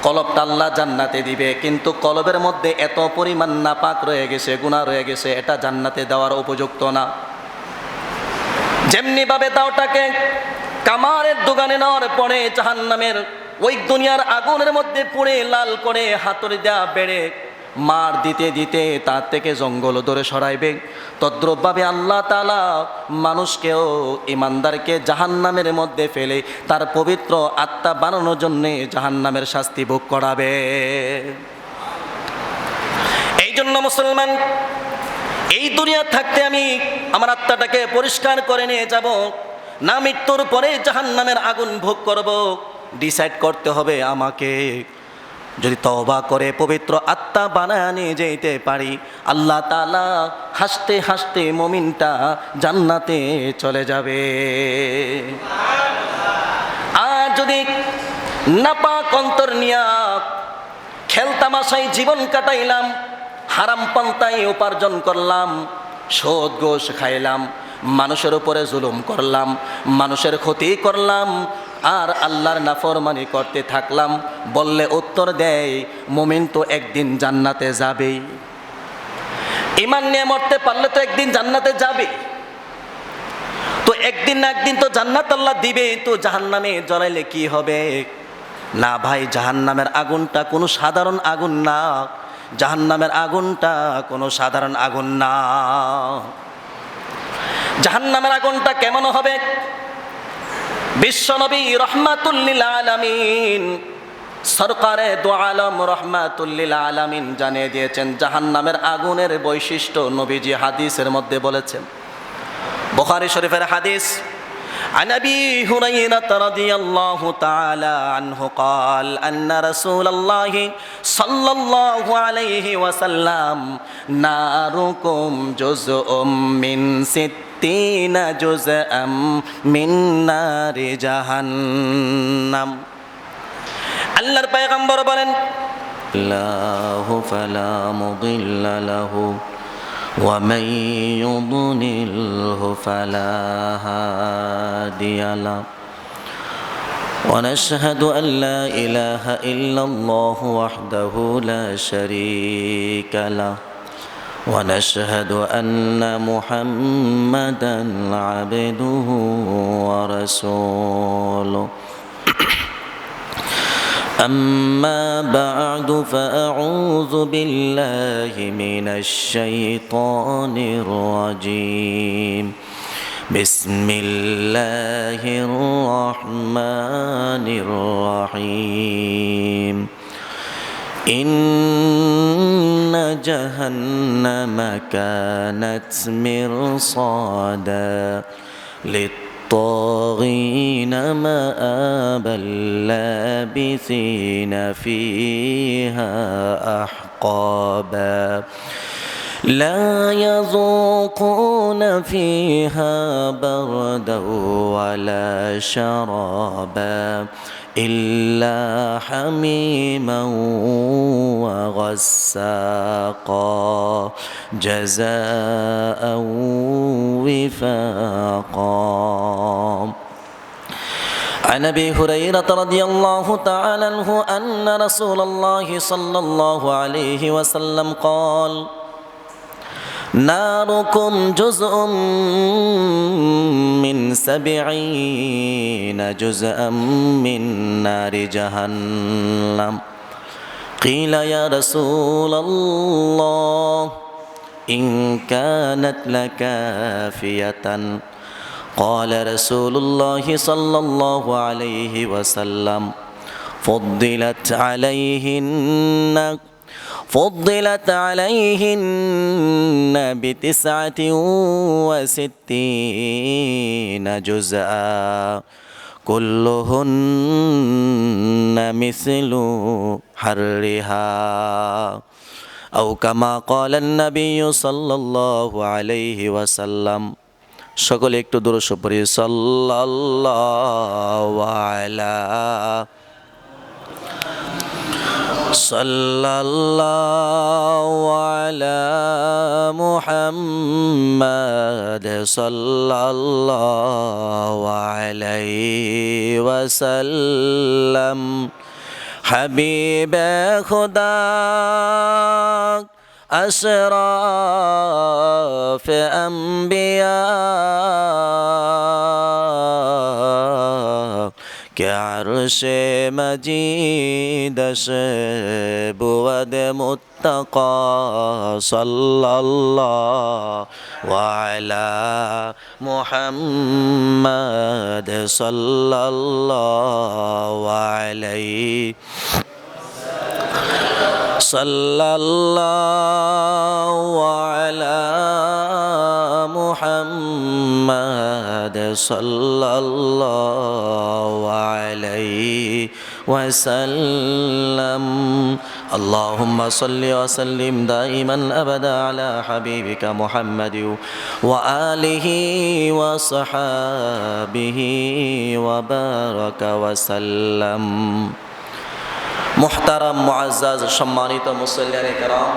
কলবটা আল্লাহ জান্নাতে দিবে, কিন্তু কলবের মধ্যে এত পরিমাণ নাপাক রয়ে গেছে, গুনাহ রয়ে গেছে, এটা জান্নাতে দেওয়ার উপযুক্ত না। যেমনি ভাবে দাওটাকে কামারের দোকানে নেওয়ার পরে জাহান্নামের ওই দুনিয়ার আগুনের মধ্যে পুড়ে লাল করে হাতুড়ি দেয়া বেড়ে মার দিতে দিতে তার থেকে জঙ্গল ধরে সরাইবে, তদ্রূপভাবে আল্লাহ তাআলা মানুষকেও, ইমানদারকে জাহান্নামের মধ্যে ফেলে তার পবিত্র আত্মা বানানোর জন্যে জাহান্নামের শাস্তি ভোগ করাবে। এই জন্য মুসলমান, এই দুনিয়া থাকতে আমি আমার আত্মাটাকে পরিষ্কার করে নিয়ে যাব না মৃত্যুর পরে জাহান্নামের আগুন ভোগ করব, ডিসাইড করতে হবে আমাকে। যদি তওবা করে পবিত্র আত্মা বানায় নিয়ে যেতে পারি, আল্লাহ তাআলা হাসতে হাসতে মুমিনটা জান্নাতে চলে যাবে। আর যদি নাপাক অন্তর নিয়া খেলতামাশায় জীবন কাটাইলাম, হারাম পন্থায় উপার্জন করলাম, সুদ ঘুষ খাইলাম, মানুষের উপরে জুলুম করলাম, মানুষের ক্ষতি করলাম, আর আল্লাহর নাফরমানি করতে থাকলাম, বললে উত্তর দেয় মুমিন তো একদিন জান্নাতে যাবেই। ঈমান নিয়ে মরতে পারলে তো একদিন জান্নাতে যাবে, তো একদিন না একদিন তো জান্নাত আল্লাহ দিবে, তো জাহান্নামে জ্বলাইলে কি হবে? না ভাই, জাহান্নামের আগুনটা কোনো সাধারণ আগুন না, জাহান্নামের আগুনটা কোনো সাধারণ আগুন না। জাহান্নামের আগুনটা কেমন হবে? বিশ্বনবী রহমাতুল লিল আলামিন, সরকারে দু আলম রহমাতুল লিল আলামিন জানিয়ে দিয়েছেন জাহান্নামের আগুনের বৈশিষ্ট্য। নবীজি হাদিসের মধ্যে বলেছেন, বুখারী শরীফের হাদিস, عن أبي هريرة رضي الله تعالى عنه قال أن رسول الله صلى الله عليه وسلم ناركم جزء من 60 جزءا من نار جهنم। আল্লাহর পয়গম্বর বলেন, আল্লাহু ফালা মুদিল্লা লাহু ومن يضلله فلا هادي له ونشهد أن لا إله إلا الله وحده لا شريك له ونشهد أن محمدا عبده ورسوله أما بعد فأعوذ بالله من الشيطان الرجيم بسم الله الرحمن الرحيم إن جهنم كانت مرصادا للطاغين مآبا لابثين فيها أحقابا لا يذوقون فيها بردا ولا شرابا إلا حميما وغساقا جزاء وفاقا عن أبي هريرة رضي الله تعالى عنه أن رسول الله صلى الله عليه وسلم قال ناركم جزء من 70 جزءا من نار جهنم قيل يا رسول الله إن كانت لكافية قال رسول الله صلى الله عليه وسلم فضلت عليهن ب69 جزءا كلهن مثل حرها أو كما قال النبي صلى الله عليه وسلم সকলে একটু দূরস্ব পড়ি সাল্লাল্লাহু আলা মুহাম্মাদ সাল্লাল্লাহু আলাইহি ওয়াসাল্লাম حبیب خدا اشراف انبیاء کہ عرش مجید سے بود متقی صلی اللہ وعلی محمد صلی اللہ علیہ صلی اللہ علی محمد صلی اللہ علیہ وسلم اللهم صل وسلم دائما ابدا على حبيبك محمد وآله وصحابه وبارك وسلم মুহতারাম মুআজ্জাজ সম্মানিত মুসল্লিয়ানে কেরাম,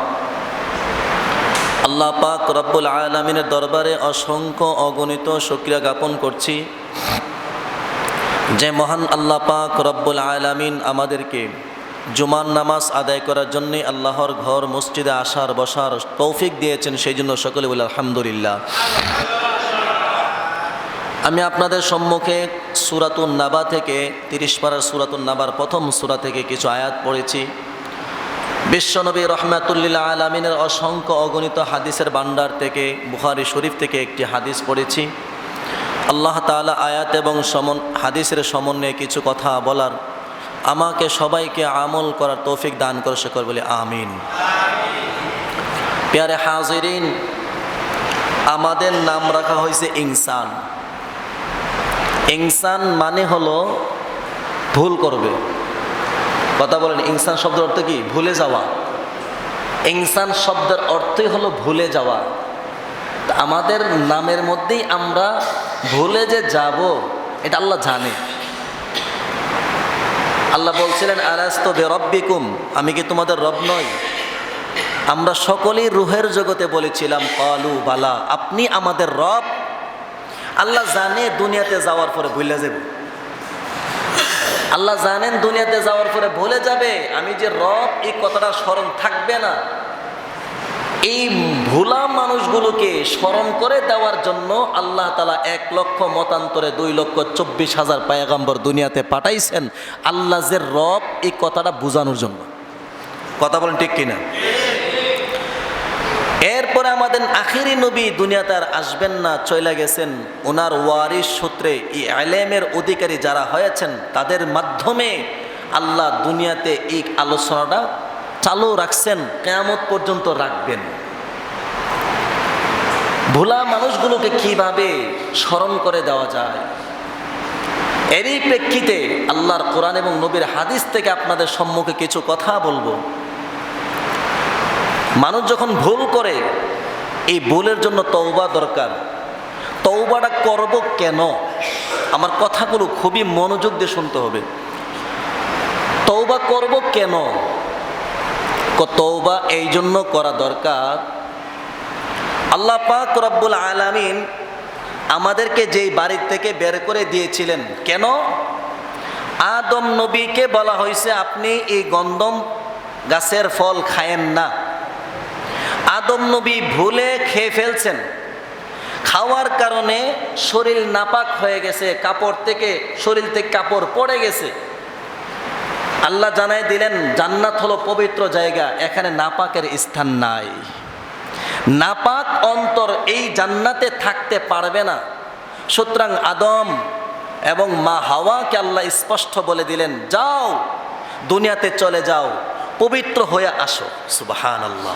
আল্লাহ পাক রব্বুল আলামিনের দরবারে অসংখ্য অগণিত শুকরিয়া জ্ঞাপন করছি যে মহান আল্লাহ পাক রব্বুল আলামিন আমাদেরকে জুমার নামাজ আদায় করার জন্য আল্লাহর ঘর মসজিদে আসার বসার তৌফিক দিয়েছেন, সেই জন্য সকলে বলে আলহামদুলিল্লাহ। আমি আপনাদের সম্মুখে সূরাতুন নাবা থেকে 30 পারার সূরাতুন নাবার প্রথম সূরা থেকে কিছু আয়াত পড়েছি। বিশ্বনবী রাহমাতুল্লিল আলামিনের অসংখ্য অগণিত হাদিসের ভান্ডার থেকে বুখারী শরীফ থেকে একটি হাদিস পড়েছি। আল্লাহ তাআলা আয়াত এবং হাদিসের সমন্বয়ে কিছু কথা বলার, আমাকে সবাইকে আমল করার তৌফিক দান করে সকল বলে আমিন। প্যারে হাজিরিন, আমাদের নাম রাখা হয়েছে ইনসান। ইনসান মানে হলো ভুল করবে। কথা বলেন, ইনসান শব্দের অর্থ কি? ভুলে যাওয়া। ইনসান শব্দের অর্থই হলো ভুলে যাওয়া। তা আমাদের নামের মধ্যেই আমরা ভুলে যে যাব এটা আল্লাহ জানে। আল্লাহ বলছিলেন আলাস্তু বিরাব্বিকুম, আমি কি তোমাদের রব নই? আমরা সকলেই রুহের জগতে বলেছিলাম ক্বালু বালা, আপনি আমাদের রব। আল্লাহ জানে দুনিয়াতে যাওয়ার পরে ভুলে যাব। আল্লাহ জানেন দুনিয়াতে যাওয়ার পরে ভুলে যাবে আমি যে রব, এই কথাটা স্মরণ থাকবে না। এই ভোলা মানুষগুলোকে স্মরণ করে দেওয়ার জন্য আল্লাহ তাআলা 1 লক্ষ মতান্তরে 2,24,000 পয়গম্বর দুনিয়াতে পাঠাইছেন, আল্লাহ যে রব এই কথাটা বোঝানোর জন্য। কথা বলেন ঠিক কিনা? এরপরে আমাদের আখিরি নবী দুনিয়াতে আর আসবেন না, চলে গেছেন। ওনার ওয়ারিস সূত্রে এই ইলমের অধিকারী যারা হয়েছেন তাদের মাধ্যমে আল্লাহ দুনিয়াতে এই আলোচনাটা চালু রাখছেন, কিয়ামত পর্যন্ত রাখবেন। ভোলা মানুষগুলোকে কিভাবে স্মরণ করে দেওয়া যায়, এরই প্রেক্ষিতে আল্লাহর কোরআন এবং নবীর হাদিস থেকে আপনাদের সম্মুখে কিছু কথা বলবো। মানুষ যখন ভুল করে, এই ভুলের জন্য তওবা দরকার। তওবাটা করব কেন? আমার কথাগুলো খুবই মনোযোগ দিয়ে শুনতে হবে। তওবা করব কেন? তওবা এই জন্য করা দরকার, আল্লাহ পাক রব্বুল আলামিন আমাদেরকে যেই বাড়ি থেকে বের করে দিয়েছিলেন, কেন? আদম নবীকে বলা হয়েছে আপনি এই গন্ধম গাছের ফল খায়েন না। আদম নবী ভুলে খেয়ে ফেলছেন, খাওয়ার কারণে শরীর নাপাক হয়ে গেছে, শরীর থেকে কাপড় পড়ে গেছে। আল্লাহ জানাই দিলেন জান্নাত হলো পবিত্র জায়গা, এখানে নাপাকের স্থান নাই। নাপাক অন্তর এই জান্নাতে থাকতে পারবে না। সুতরাং আদম এবং মা হাওয়াকে আল্লাহ স্পষ্ট বলে দিলেন, যাও দুনিয়াতে চলে যাও, পবিত্র হয়ে আসো। সুবহানাল্লাহ।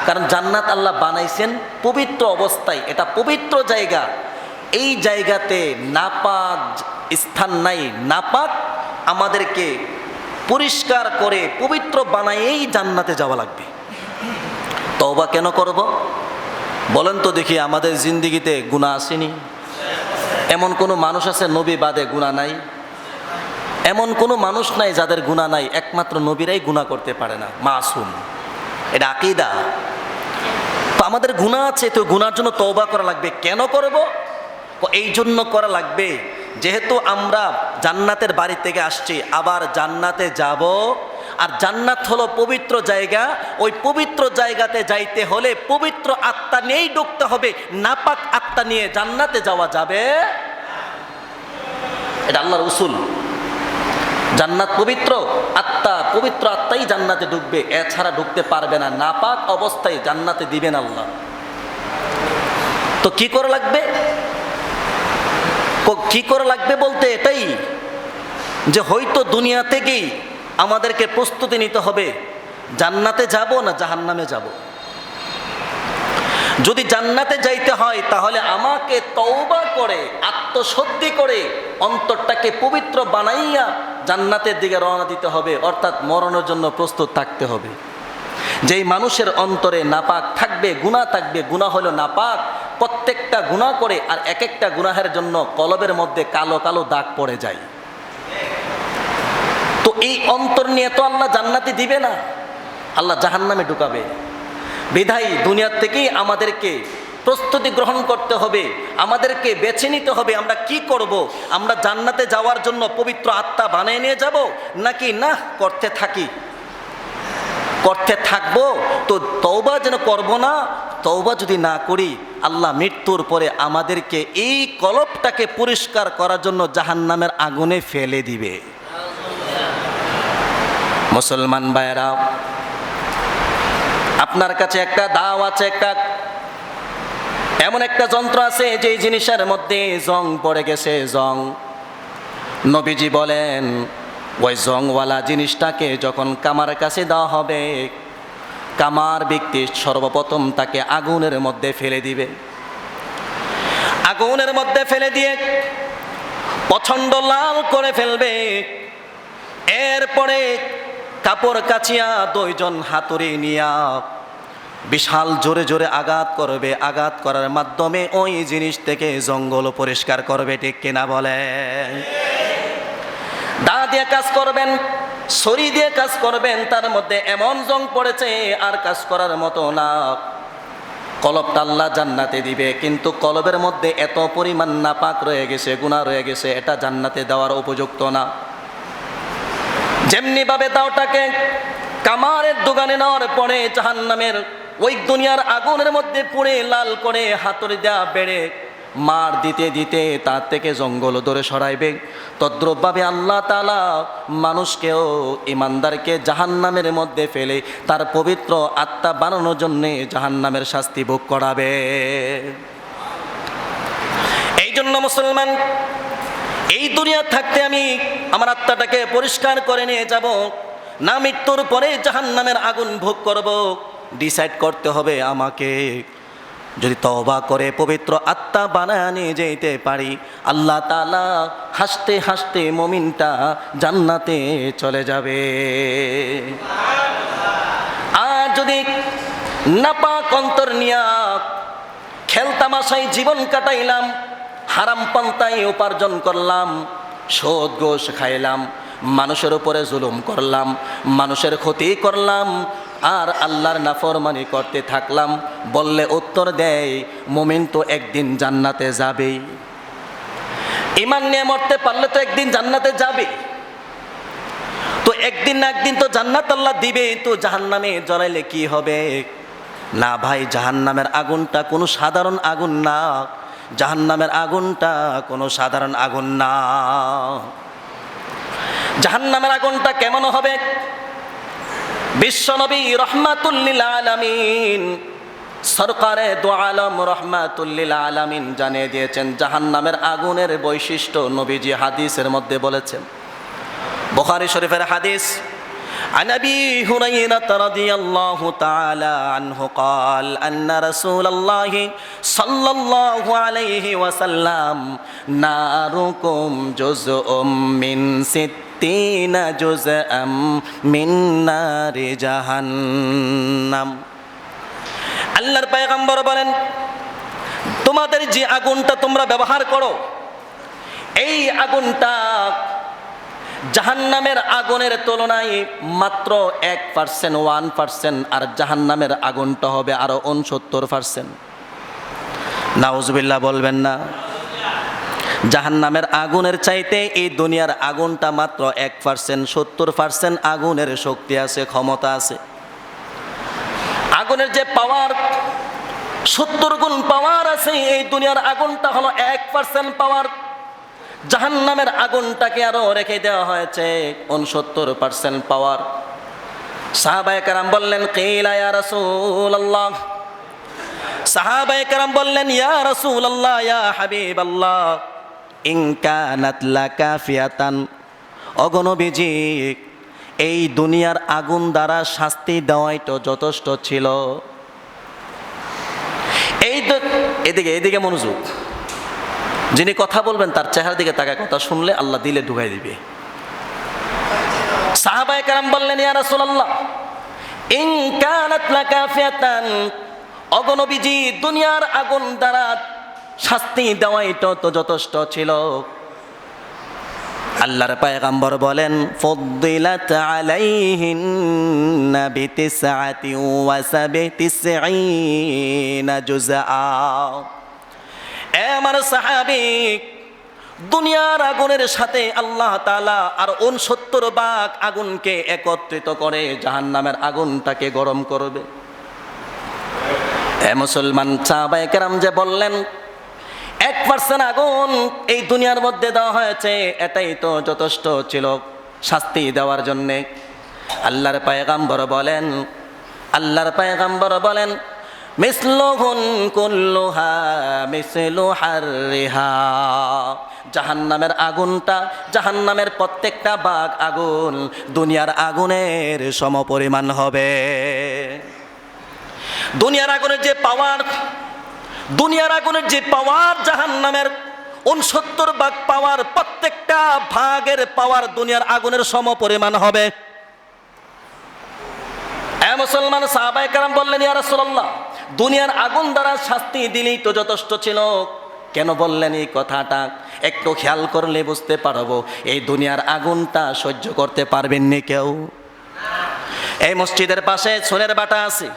কারণ জান্নাত আল্লাহ বানাইছেন পবিত্র অবস্থায়, এটা পবিত্র জায়গা। এই জায়গাতে নাপাক স্থান নাই। নাপাক আমাদেরকে পরিষ্কার করে পবিত্র বানাইয়েই জান্নাতে যাওয়া লাগবে। তওবা কেন করব বলেন তো দেখি? আমাদের জিন্দেগিতে গুনাহ আসেনি? এমন কোনো মানুষ আছে নবী বাদে গুনাহ নাই? এমন কোনো মানুষ নাই যাদের গুনাহ নাই। একমাত্র নবীরাই গুনাহ করতে পারে না, মাসুম। এটা আকীদা। তো আমাদের গুনাহ আছে, তো গুনার জন্য তওবা করা লাগবে। কেন করব? এই জন্য করা লাগবে যেহেতু আমরা জান্নাতের বাড়ি থেকে আসছি, আবার জান্নাতে যাব, আর জান্নাত হলো পবিত্র জায়গা, ওই পবিত্র জায়গাতে যাইতে হলে পবিত্র আত্মা নিয়েই ঢুকতে হবে, নাপাক আত্মা নিয়ে জান্নাতে যাওয়া যাবে। এটা আল্লাহর উসুল। জান্নাত পবিত্র আত্মা, পবিত্র আত্মাই জান্নাতে ঢুকবে, এছাড়া ঢুকতে পারবে না। নাপাক অবস্থায় জান্নাতে দিবেন আল্লাহ। তো কি করে লাগবে? কি করে লাগবে বলতে এটাই যে হয়তো দুনিয়া থেকেই আমাদেরকে প্রস্তুতি নিতে হবে, জান্নাতে যাব না জাহান্নামে যাব। যদি জান্নাতে যাইতে হয় তাহলে আমাকে তওবা করে, আত্মশুদ্ধি করে, অন্তরটাকে পবিত্র বানাইয়া জান্নাতের দিকে রওনা দিতে হবে, অর্থাৎ মরণের জন্য প্রস্তুত থাকতে হবে। যেই মানুষের অন্তরে নাপাক থাকবে, গুনাহ থাকবে, গুনাহ হলো নাপাক, প্রত্যেকটা গুনাহ করে আর এক একটা গুনাহের জন্য কলবের মধ্যে কালো কালো দাগ পড়ে যায়। তো এই অন্তর নিয়ে তো আল্লাহ জান্নাতে দিবে না, আল্লাহ জাহান্নামে ঢুকাবে। বিধায় দুনিয়ার থেকেই আমাদেরকে প্রস্তুতি গ্রহণ করতে হবে, আমাদেরকে বেছে নিতে হবে আমরা কি করব। আমরা জান্নাতে যাওয়ার জন্য পবিত্র আত্মা বানিয়ে নিয়ে যাব, নাকি না করতে থাকবো। তো তওবা যেন করব না, তওবা যদি না করি আল্লাহ মৃত্যুর পরে আমাদেরকে এই কলবটাকে পরিষ্কার করার জন্য জাহান্নামের আগুনে ফেলে দিবে। মুসলমান ভাইরা, আপনার কাছে একটা দাও আছে, এমন একটা যন্ত্র আছে যে জিনিসের মধ্যে জং পড়ে গেছে, জং। নবীজি বলেন ওই জংওয়ালা জিনিসটাকে যখন কামার কাছে দেওয়া হবে, কামার ব্যক্তি সর্বপ্রথম তাকে আগুনের মধ্যে ফেলে দিবে। আগুনের মধ্যে ফেলে দিয়ে প্রচণ্ড লাল করে ফেলবে। এরপরে কাপড় কাচিয়া দুইজন হাতুড়ি নিয়া বিশাল জোরে জোরে আঘাত করবে। আঘাত করার মাধ্যমে ওই জিনিস থেকে জঙ্গল পরিষ্কার করবে। ঠিক কিনা বলেন? দা দিয়ে কাজ করবেন, ছড়ি দিয়ে কাজ করবেন, তার মধ্যে এমন জং পড়েছে আর কাজ করার মতো না। কলবটা আল্লাহ জান্নাতে দিবে, কিন্তু কলবের মধ্যে এত পরিমাণ নাপাক রয়ে গেছে, গুনাহ রয়ে গেছে, এটা জান্নাতে দেওয়ার উপযুক্ত না। যেমনি ভাবে দাওটাকে কামারের দোকানে নেওয়ার পরে জাহান্নামের ওই দুনিয়ার আগুনের মধ্যে পুড়ে লাল করে হাতুড়ি দেওয়া বেড়ে মার দিতে দিতে তার থেকে জঙ্গল ধরে সরাইবে, তদ্রূপভাবে আল্লাহ তাআলা মানুষকেও, ইমানদারকে জাহান্নামের মধ্যে ফেলে তার পবিত্র আত্মা বানানোর জন্যে জাহান্নামের শাস্তি ভোগ করাবে। এই জন্য মুসলমান, এই দুনিয়া থাকতে আমি আমার আত্মাটাকে পরিষ্কার করে নিয়ে যাব, না মৃত্যুর পরে জাহান্নামের আগুন ভোগ করব। ডিসাইড করতে হবে আমাকে। যদি তওবা করে পবিত্র আত্মা বানায় নিয়ে যেতে পারি, আল্লাহ তাআলা হাসতে হাসতে মুমিনটা জান্নাতে চলে যাবে। আর যদি নাপাক অন্তর নিয়া খেলতামাশায় জীবন কাটাইলাম, হারাম পন্থায় উপার্জন করলাম, সুদ ঘুষ খাইলাম, মানুষের উপরে জুলুম করলাম, মানুষের ক্ষতি করলাম, আর আল্লাহর নাফরমানি করতে থাকলাম, বললে উত্তর দেয় মুমিন তো একদিন জান্নাতে যাবেই। ঈমান নিয়ে মরতে পারলে তো একদিন জান্নাতে যাবে। তো একদিন না একদিন তো জান্নাত আল্লাহ দিবে। তো জাহান্নামে জ্বলাইলে কি হবে? না ভাই, জাহান্নামের আগুনটা কোনো সাধারণ আগুন না। জাহান্নামের আগুনটা কোনো সাধারণ আগুন না। জাহান্নামের আগুনটা কেমন হবে? বিশ্বনবী রহমাতুল লিল আলামিন, সরকারে দু আলম রহমাতুল লিল আলামিন জানিয়ে দিয়েছেন জাহান্নামের আগুনের বৈশিষ্ট্য। নবীজি হাদিসের মধ্যে বলেছেন, বুখারী শরীফের হাদিস, عن أبي هريرة رضي الله تعالى عنه قال أن رسول الله صلى الله عليه وسلم ناركم جزء من 60 جزءا من نار جهنم। আল্লাহর পয়গম্বর বলেন, তোমাদের যে আগুনটা তোমরা ব্যবহার করো, এই আগুনটা জাহান্নামের আগুনের তুলনায় মাত্র 1%, আর জাহান্নামের আগুনটা হবে আরো 69%। নাউজুবিল্লাহ বলবেন না? জাহান্নামের আগুনের চাইতে এই দুনিয়ার আগুনটা মাত্র 1%, 70% আগুনের শক্তি আছে, ক্ষমতা আছে। আগুনের যে পাওয়ার 70 গুণ পাওয়ার আছে, এই দুনিয়ার আগুনটা হলো 1% পাওয়ার। জাহান্নামের আগুনটাকে আরো রেখে দেওয়া হয়েছে 69% পাওয়ার। সাহাবায়ে কেরাম বললেন, কিলা ইয়া রাসূলুল্লাহ, সাহাবায়ে কেরাম বললেন, ইয়া রাসূলুল্লাহ, ইয়া হাবিবাল্লাহ, ইন কানাত লাকাফিয়াতান, ওগো নবীজি, এই দুনিয়ার আগুন দ্বারা শাস্তি দেওয়াই তো যথেষ্ট ছিল। এই তো এদিকে এদিকে মনোযোগ, যিনি কথা বলবেন তার চেহারার দিকে তাকায় কথা শুনলে আল্লাহ দিলে ঢুকাই দিবে। সাহাবায়ে কেরাম বললেন, ইয়া রাসূলুল্লাহ, ইন কানাত লাকাফিয়াতান, ওগো নবীজি, দুনিয়ার আগুন দ্বারা শাস্তি দেওয়াই তো যথেষ্ট ছিল। আল্লাহর পয়গম্বর বলেন, ফুদ্দিলাত আলাইহিন্না বিতিসআতি ওয়া সাবতিসঈনা জুজআ। এ আমার সাহাবী, দুনিয়ার আগুনের সাথে আল্লাহ তাআলা আর 69 ভাগ আগুনকে একত্রিত করে জাহান্নামের আগুনটাকে গরম করবে। এ মুসলমান, সাহাবায়ে কেরাম যে বললেন 1% আগুন এই দুনিয়ার মধ্যে দেওয়া হয়েছে, এটাই তো যথেষ্ট ছিল শাস্তি দেওয়ার জন্যে। আল্লাহর পয়গম্বর বলেন, মিসলুহুন কুল্লুহা মিসলু হাররিহা, জাহান্নামের আগুনটা, জাহান্নামের প্রত্যেকটা ভাগ আগুন দুনিয়ার আগুনের সমপরিমাণ হবে। দুনিয়ার আগুনের যে পাওয়ার জাহান্নামের 69 ভাগ পাওয়ার, প্রত্যেকটা ভাগের পাওয়ার দুনিয়ার আগুনের সমপরিমাণ হবে। এ মুসলমান, সাহাবায়ে কেরাম বললেন, ইয়া রাসূলুল্লাহ, দুনিয়ার আগুন দ্বারা শাস্তি দিলেই তো যথেষ্ট ছিল, কেন বললেন এই কথাটা? একটু খেয়াল করলে বুঝতে পারবো এই দুনিয়ার আগুনটা সহ্য করতে পারবেননি কেউ। এই মসজিদের পাশে সোনের বাটা আছে।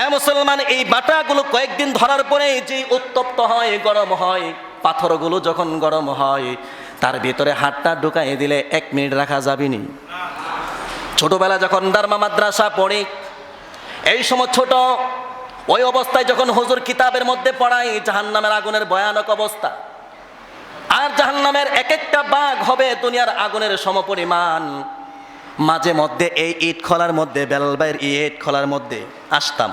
এ মুসলমান, এই বাটাগুলো কয়েকদিন ধরার পরে যে উত্তপ্ত হয়, গরম হয়, পাথরগুলো যখন গরম হয়, তার ভিতরে হাতটা ঢুকাই দিলে 1 মিনিট রাখা যাবেনি। ছোটবেলা যখন দারমা মাদ্রাসা পড়ি, এই সময় ছোট ওই অবস্থায় যখন হুজুর কিতাবের মধ্যে পড়াই জাহান্নামের আগুনের ভয়ানক অবস্থা, আর জাহান্নামের এক একটা ভাগ হবে দুনিয়ার আগুনের সমপরিমাণ। মাঝে মধ্যে এই ইট খোলার মধ্যে, বেলবাইয়ের ইট খোলার মধ্যে আসতাম,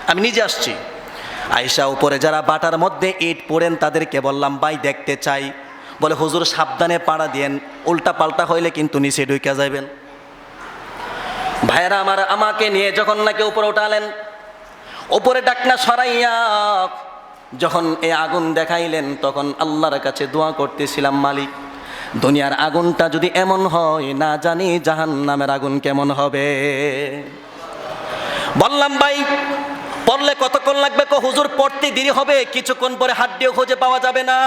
আমি নিজে আসছি। আয়েশা উপরে যারা বাটার মধ্যে ইট পোড়েন তাদেরকে বললাম, ভাই দেখতে চাই। বলে, হুজুর সাবধানে পাড়া দিয়েন, উল্টা পাল্টা হইলে কিন্তু নিচে ঢুকে যাবেন। ভাইরা আমার, আমাকে নিয়ে যখন নাকি উপরে উঠালেন, উপরে ডাকনা সরাইয়া যখন এই আগুন দেখাইলেন, তখন আল্লাহর কাছে দোয়া করতেছিলাম, মালিক, দুনিয়ার আগুনটা যদি এমন হয়, না জানি জাহান্নামের আগুন কেমন হবে। বললাম, ভাই পড়লে কতক্ষণ লাগবে? হুজুর পড়তে দেরি হবে, কিছুক্ষণ পরে হাড্ডিও খুঁজে পাওয়া যাবে না,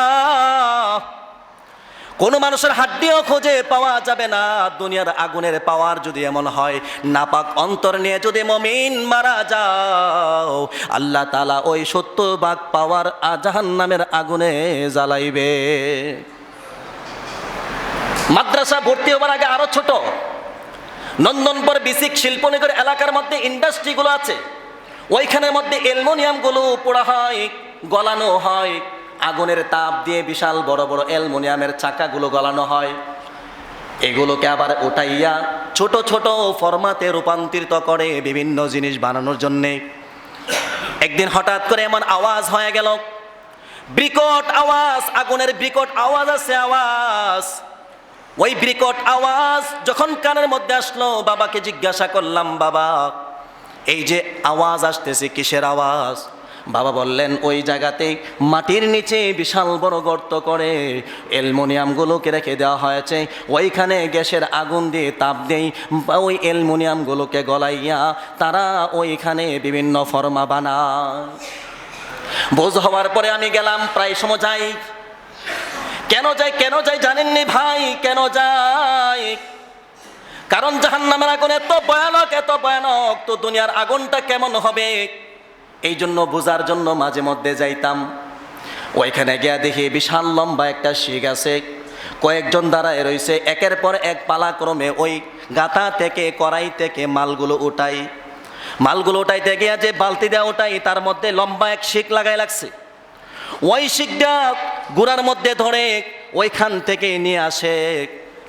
কোনো মানুষের হাড্ডিও খুঁজে পাওয়া যাবে না। দুনিয়ার আগুনের পাওয়ার যদি এমন হয়, নাপাক অন্তর নিয়ে যদি মুমিন মারা যাও, আল্লাহ তাআলা ওই 70 ভাগ পাওয়ার জাহান্নামের আগুনে জ্বালাইবে। মাদ্রাসা ভর্তি হবার আগে আরো ছোট নন্দনপুর বিসিক শিল্পনগর এলাকার মধ্যে ইন্ডাস্ট্রিগুলো আছে, ওইখানের মধ্যে অ্যালুমিনিয়ামগুলো পোড়া হয়, গলানো হয়, আগুনের তাপ দিয়ে বিশাল বড় বড় অ্যালুমিনিয়ামের চাকাগুলো গলানো হয়। এগুলোকে আবার উঠাইয়া ছোট ছোট ফরমাতে রূপান্তরিত করে বিভিন্ন জিনিস বানানোর জন্যে। একদিন হঠাৎ করে এমন আওয়াজ হয়ে গেল, বিকট আওয়াজ, আগুনের বিকট আওয়াজ আছে, আওয়াজ। ওই বিকট আওয়াজ যখন কানের মধ্যে আসলো, বাবাকে জিজ্ঞাসা করলাম, বাবা এই যে আওয়াজ আসতেছে কিসের আওয়াজ? বাবা বললেন, ওই জায়গাতে মাটির নিচে বিশাল বড় গর্ত করে অ্যালুমিনিয়ামগুলোকে রেখে দেওয়া হয়েছে, ওইখানে গ্যাসের আগুন দিয়ে তাপ দেই, ওই অ্যালুমিনিয়ামগুলোকে গলাইয়া তারা ওইখানে বিভিন্ন ফর্মা বানায়। বোঝ হওয়ার পরে আমি গেলাম, প্রায় সময় যাই। কেন যাই জানেননি ভাই? কেন যাই? কারণ জাহান্নামের আগুন এত ভয়ানক, তো দুনিয়ার আগুনটা কেমন হবে এই জন্য বোঝার জন্য মাঝে মধ্যে যাইতাম। ওইখানে গিয়া দেখি বিশাল লম্বা একটা শিক আছে, কয়েকজন দাঁড়ায় রয়েছে, একের পর এক পালাক্রমে ওই গাতা থেকে কড়াই থেকে মালগুলো উঠাইতে গিয়া যে বালতি দেওয়া ওটাই তার মধ্যে লম্বা এক শিক লাগাই লাগছে। ওই শিকটা গুড়ার মধ্যে ধরে ওইখান থেকে নিয়ে আসে,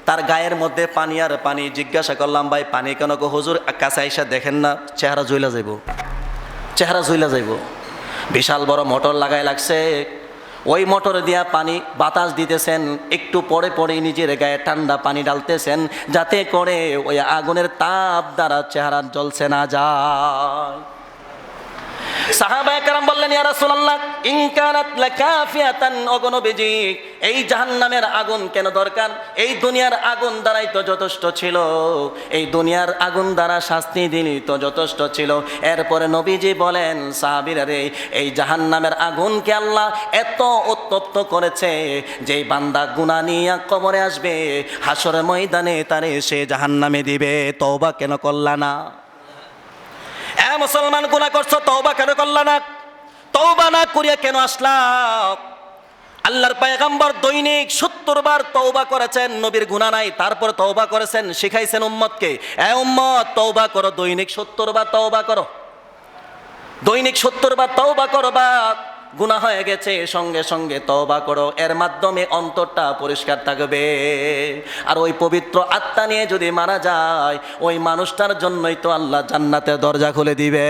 তার গায়ের মধ্যে পানি আর পানি। জিজ্ঞাসা করলাম, ভাই পানি কেন? গো হুজুর কাছে আইসা দেখেন না, চেহারা জ্বলা যাইব। বিশাল বড় মোটর লাগাই লাগছে, ওই মোটর দিয়া পানি বাতাস দিতেছেন, একটু পরে পরে নিজের গায়ে ঠান্ডা পানি ডালতেছেন, যাতে করে ওই আগুনের তাপ দ্বারা চেহারা জ্বলছে না যায়। সাহাবায়ে কেরাম বললেন, ইয়া রাসূলুল্লাহ ইন কানাত লাকাফিয়াতান, ওগো নবীজি এই জাহান্নামের আগুন কেন দরকার? এই দুনিয়ার আগুন দ্বারাই তো যথেষ্ট ছিল, এই দুনিয়ার আগুন দ্বারা শাস্তি দিলি তো যথেষ্ট ছিল। এরপরে নবীজি বলেন, সাহাবীরা রে, এই জাহান্নামের আগুনকে আল্লাহ এত উত্তপ্ত করেছে, যেই বান্দা গুনাহ নিয়ে কবরে আসবে, হাসরের ময়দানে তারে সে জাহান্নামে দিবে। তওবা কেন করলা না? মুসলমান, গুনাহ করছো, তওবা কেন করলা না? তওবা না করিয়া কেন আসলা? আল্লাহর পয়গম্বর দৈনিক 70 বার তওবা করেছেন, নবীর গুনাহ নাই, তারপর তওবা করেছেন, শিখাইছেন উম্মতকে, এ উম্মত তওবা করো, দৈনিক 70 বার তওবা করো, দৈনিক 70 বার তওবা করো। বা গুনাহ হয়ে গেছে, সঙ্গে সঙ্গে তওবা করো, এর মাধ্যমে অন্তরটা পরিষ্কার থাকবে। আর ওই পবিত্র আত্মা নিয়ে যদি মারা যায়, ওই মানুষটার জন্যই তো আল্লাহ জান্নাতের দরজা খুলে দিবে।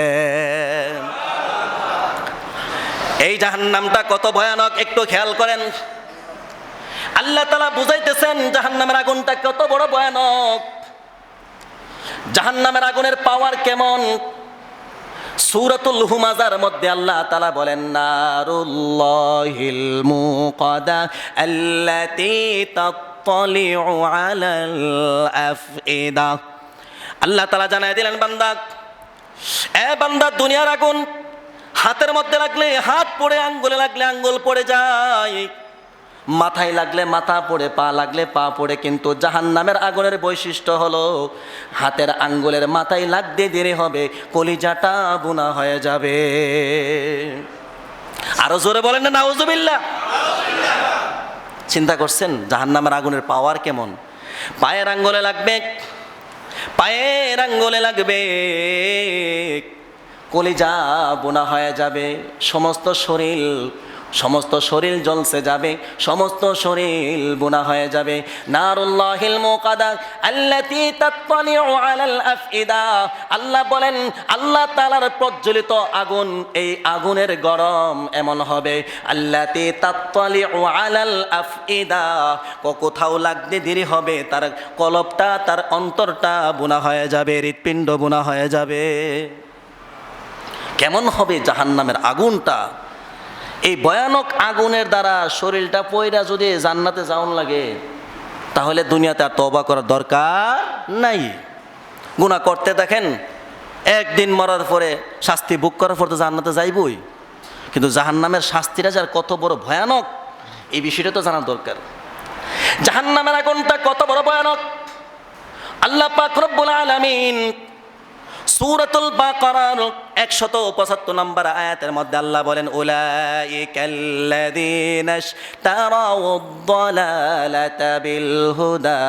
এই জাহান্নামটা কত ভয়ানক একটু খেয়াল করেন। আল্লাহ তাআলা বুঝাইতেছেন জাহান্নামের আগুনটা কত বড় ভয়ানক, জাহান্নামের আগুনের পাওয়ার কেমন। সূরাতুল হুমাযার মধ্যে আল্লাহ তাআলা বলেন, নারুল্লাহিল মুকাদা আল্লাতী তাত্তালিউ আলাল আফইদা। আল্লাহ তাআলা জানায় দিলেন, বান্দা, এ বান্দা, দুনিয়ার আগুন হাতের মধ্যে লাগলে হাত পড়ে, আঙ্গুলে লাগলে আঙ্গুল পড়ে যায়, মাথায় লাগলে মাথা পড়ে, পা লাগলে পা পড়ে। কিন্তু জাহান্নামের আগুনের বৈশিষ্ট্য হলো হাতের আঙ্গুলের মাথায় লাগতে দেরি হবে, কলিজাটা বুনা হয়ে যাবে। আরো জোরে বলেন না নাউজুবিল্লাহ। চিন্তা করছেন জাহান্নামের আগুনের পাওয়ার কেমন? পায়ের আঙ্গুলে লাগবে, কলিজা বোনা হয়ে যাবে, সমস্ত শরীর জ্বলছে যাবে, সমস্ত শরীর বোনা হয়ে যাবে। নারুল্লাহিল মুকাদা আল্লাতী তাত্তালিউ আলাল আফইদা। আল্লাহ বলেন, আল্লাহ তাআলার প্রজ্বলিত আগুন, এই আগুনের গরম এমন হবে, আল্লাতী তাত্তালিউ আলাল আফইদা, কোথাও লাগতে দেরি হবে, তার কলবটা, তার অন্তরটা বোনা হয়ে যাবে, হৃৎপিণ্ড বোনা হয়ে যাবে। কেমন হবে জাহান্নামের আগুনটা? এই ভয়ানক আগুনের দ্বারা শরীরটা পয়রা যদি জান্নাতে যাওন লাগে, তাহলে দুনিয়াতে আর তওবা করার দরকার নাই। গুনাহ করতে দেখেন, একদিন মরার পরে, শাস্তি ভোগ করার পর তো জান্নাতে যাইবই, কিন্তু জাহান্নামের শাস্তিটা যার কত বড় ভয়ানক, এই বিষয়টা তো জানা দরকার। জাহান্নামের আগুনটা কত বড় ভয়ানক, আল্লাহ পাক রব্বুল আলামিন সূরাতুল বাকারার 175 নম্বর আয়াতের মধ্যে আল্লাহ বলেন, উলাইকাল্লাযীনা ইশতারাউদ-দালালাতা বিল হুদা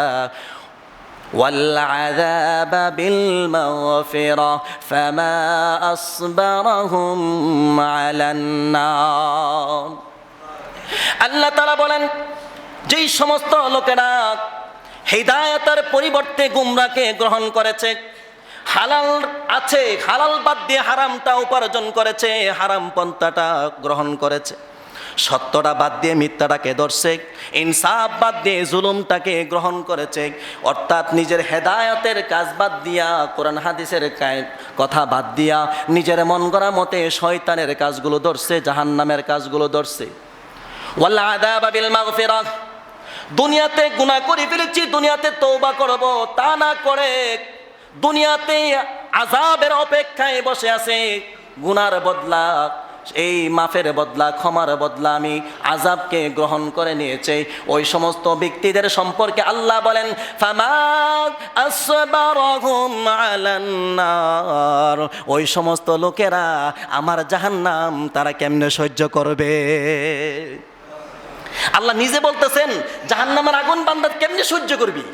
ওয়াল আযাবা বিল মাগফিরা ফামা আসবারাহুম আলান নার। আল্লাহ তাআলা বলেন, যেই সমস্ত লোকেরা হিদায়াতের পরিবর্তে গুমরাহকে গ্রহণ করেছে, হালাল আছে, হালাল বাদ দিয়ে হারামটা উপার্জন করেছে, হারাম পন্থাটা গ্রহণ করেছে, সত্যটা বাদ দিয়ে মিথ্যাটাকে ধরছে, ইনসাফ বাদ দিয়ে জুলুমটাকে গ্রহণ করেছে, অর্থাৎ নিজের হেদায়েতের কাজ বাদ দিয়া, কোরআন হাদিসের কথা বাদ দিয়া, নিজের মন গড়া মতে শয়তানের কাজগুলো ধরছে, জাহান্নামের কাজগুলো ধরছে। ওয়াল আযাবা বিল মাগফিরা, দুনিয়াতে গুনাহ করে ফেলেছি, দুনিয়াতে তওবা করব, তা না করে দুনিয়াতে আযাবের অপেক্ষায় বসে আছে, গুনার বদলা এই মাফের বদলা, ক্ষমার বদলা আমি আযাবকে গ্রহণ করে নিয়েছি। ওই সমস্ত ব্যক্তিদের সম্পর্কে আল্লাহ বলেন, ফামা আসবারহুম আলান নার, ওই সমস্ত লোকেরা আমার জাহান্নাম তারা কেমনে সহ্য করবে। আল্লাহ নিজে বলতেছেন জাহান্নামের আগুন বান্দা কেমনে সহ্য করবি,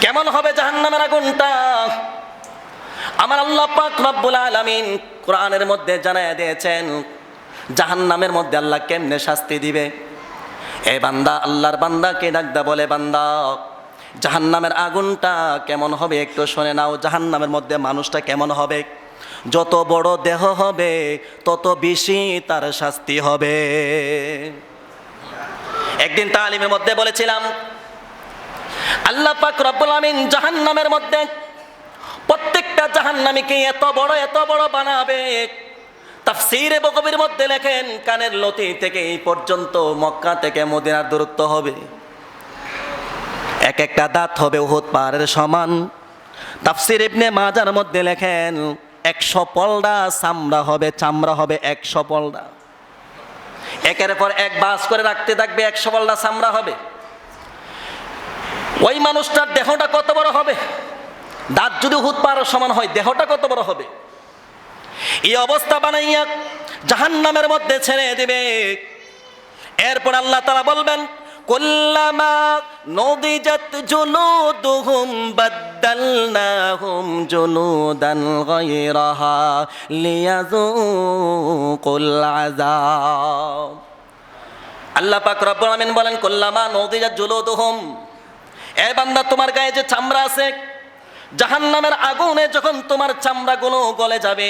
কেমন হবে জাহান্নামের আগুনটা। আমার আল্লাহ পাক রব্বুল আলামিন কোরআনের মধ্যে জানায়া দিয়েছেন জাহান্নামের মধ্যে আল্লাহ কেমনে শাস্তি দিবে। এ বান্দা আল্লাহর বান্দাকে ডাকদা বলে, বান্দা জাহান্নামের আগুনটা কেমন হবে একটু শুনে নাও। জাহান্নামের মধ্যে মানুষটা কেমন হবে, যত বড় দেহ হবে তত বেশি তার শাস্তি হবে। একদিন তালিমের মধ্যে বলেছিলাম আল্লাহ পাক রব্বুল আমিন জাহান্নামের মধ্যে প্রত্যেকটা জাহান্নামীকে এত বড় বানাবে। তাফসীরে বগবীর মধ্যে লেখেন কানের লতি থেকে এই পর্যন্ত মক্কা থেকে মদিনার দূরত্ব হবে, এক একটা দাঁত হবে উহুদ পাহাড়ের সমান। তাফসীর ইবনে মাজার মধ্যে লেখেন 100 পলডা চামড়া হবে 100 পলডা। একের পর এক বাস করে রাখতে থাকবে, 100 পলডা চামড়া হবে। ওই মানুষটার দেহটা কত বড় হবে, দাঁত যদি উহুদ পাহাড়ের সমান হয় দেহটা কত বড় হবে। এই অবস্থা বানাইয়া জাহান্নামের মধ্যে ছেড়ে দিবে। এরপর আল্লাহ তাআলা বলবেন, কুল্লামা নদিজাত জুলুদুহুম বাদদালনাহুম জুলুদান গায়রাহা লিয়াযুকুল আযাব। আল্লাহ পাক রব্বুল আমিন বলেন, কুল্লামা নদিজাত জুলুদুহুম, এ বান্দা তোমার গায়ে যে চামড়া আছে, জাহান্নামের আগুনে যখন তোমার চামড়াগুলো গলে যাবে,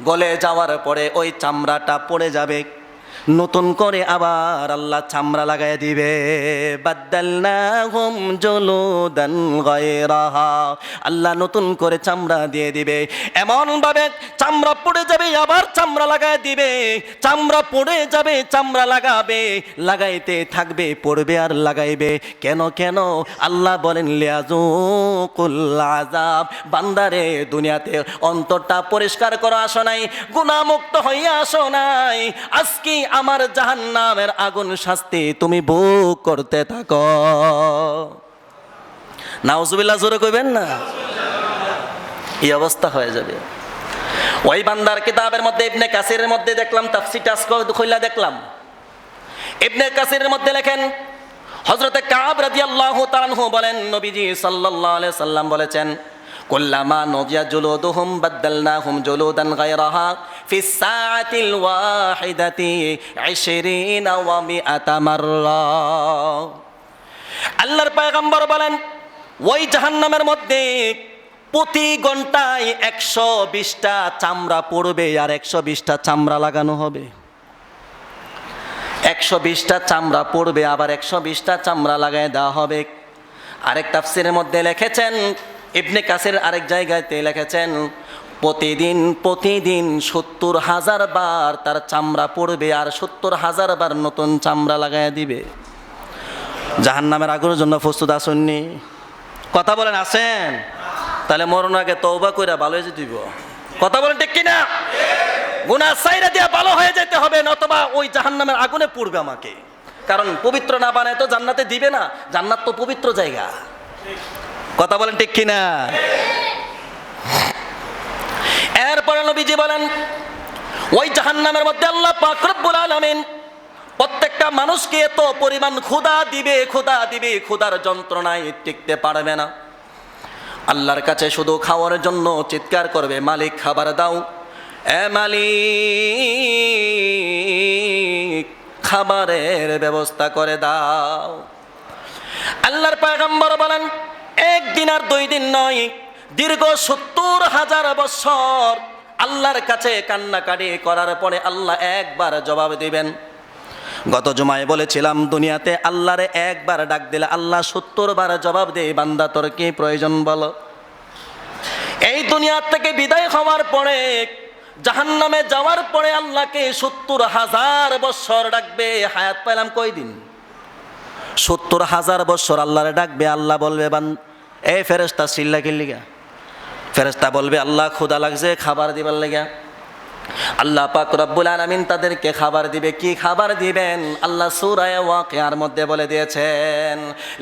গলে যাওয়ার পরে ওই চামড়াটা পড়ে যাবে, নতুন করে আবার আল্লাহ চামড়া লাগাই দিবে। বাদদালনাহুম জুলুদান গায়রাহা, আল্লাহ নতুন করে চামড়া দিয়ে দিবে। এমন ভাবে চামড়া পড়ে যাবে আবার চামড়া লাগাই দিবে, চামড়া পড়ে যাবে চামড়া লাগাবে, লাগাইতে থাকবে, পড়বে আর লাগাইবে। কেন কেন আল্লাহ বলেন লিয়াযুকুল আযাব, বান্দারে দুনিয়াতে অন্তরটা পরিষ্কার করে আসো নাই, গুনাহমুক্ত হইয়া আসো নাই, আজকে আমার জাহান্নামের আগুন শাস্তি তুমি ভোগ করতে থাকো। নাউজুবিল্লাহ, জোরে কইবেন না। এই অবস্থা হয়ে যাবে। ওই বান্দার কিতাবের মধ্যে ইবনে কাসিরের মধ্যে দেখলাম, তাফসীরটা খুইলা দেখলাম, ইবনে কাসিরের মধ্যে লেখেন হযরতে কাব রাদিয়াল্লাহু তাআলা আনহু বলেন, নবীজি সাল্লাল্লাহু আলাইহি সাল্লাম বলেছেন, কুল্লামা নদিয়া জুলুদুহুম বাদদালনাহুম জুলুদান গায়রাহা ফিস সাআতিল ওয়াহিদাতি 20 ওয়া 100 মাররা। আল্লাহর পয়গম্বর বলেন ওই জাহান্নামের মধ্যে প্রতি ঘন্টায় 120টা চামড়া পড়বে আর 120টা চামড়া লাগানো হবে। 120টা চামড়া পড়বে আবার 120টা চামড়া লাগায় দেওয়া হবে। আরেক তাফসীরের মধ্যে লিখেছেন, ইবনে কাসির আরেক জায়গাতে লিখেছেন, প্রতিদিন 70,000 বার তার চামড়া পড়বে আর 70,000 বার নতুন চামড়া লাগায় দিবে। জাহান্নামের আগুনের জন্য প্রস্তুত আসেননি? কথা বলেন আছেন? তাহলে মরণ আগে তওবা কইরা ভালো হয়ে যেতে দিব। কথা বলেন ঠিক কিনা? গুনাহ ছাইরা দিয়া ভালো হয়ে যেতে হবে, নতুবা ওই জাহান্নামের আগুনে পড়বে আমাকে। কারণ পবিত্র না বানায় তো জান্নাতে দিবে না, জান্নাত তো পবিত্র জায়গা। কথা বলেন ঠিক কিনা? এরপরে নবীজি বলেন ওই জাহান্নামের মধ্যে আল্লাহ পাক রব্বুল আলামিন প্রত্যেকটা মানুষকে এত পরিমাণ ক্ষুধা দিবে, ক্ষুধার যন্ত্রণায় টিকতে পারবে না। আল্লাহর কাছে শুধু খাওয়ার জন্য চিৎকার করবে, মালিক খাবার দাও, এ মালিক খাবারের ব্যবস্থা করে দাও। আল্লাহর পয়গম্বর বলেন একদিন আর 2 দিন নয়, দীর্ঘ 70,000 বছর আল্লাহর কাছে কান্নাকাটি করার পরে আল্লাহ একবার জবাব দিবেন। গত জুমায় বলেছিলাম দুনিয়াতে আল্লাহরে একবার ডাক দিলে আল্লাহ 70 বার জবাব দেয়, বান্দা তোর কি প্রয়োজন বলো। এই দুনিয়া থেকে বিদায় হওয়ার পরে জাহান্নামে যাওয়ার পরে আল্লাহকে 70,000 বছর ডাকবে। হায়াত পেলাম কয়দিন? 70,000 বছর আল্লাহরে ডাকবে। আল্লাহ বলবে এ ফেরেশতা চিল্লা কিল্লিগা? ফেরেশতা বলবে আল্লাহ ক্ষুধা লাগছে খাবার দিবার লাগা। আল্লাহ পাক রব্বুল আলামিন তাদেরকে খাবার দিবে। কি খাবার দিবেন? আল্লাহ সূরা ওয়াকিয়ার মধ্যে বলে দিয়েছেন,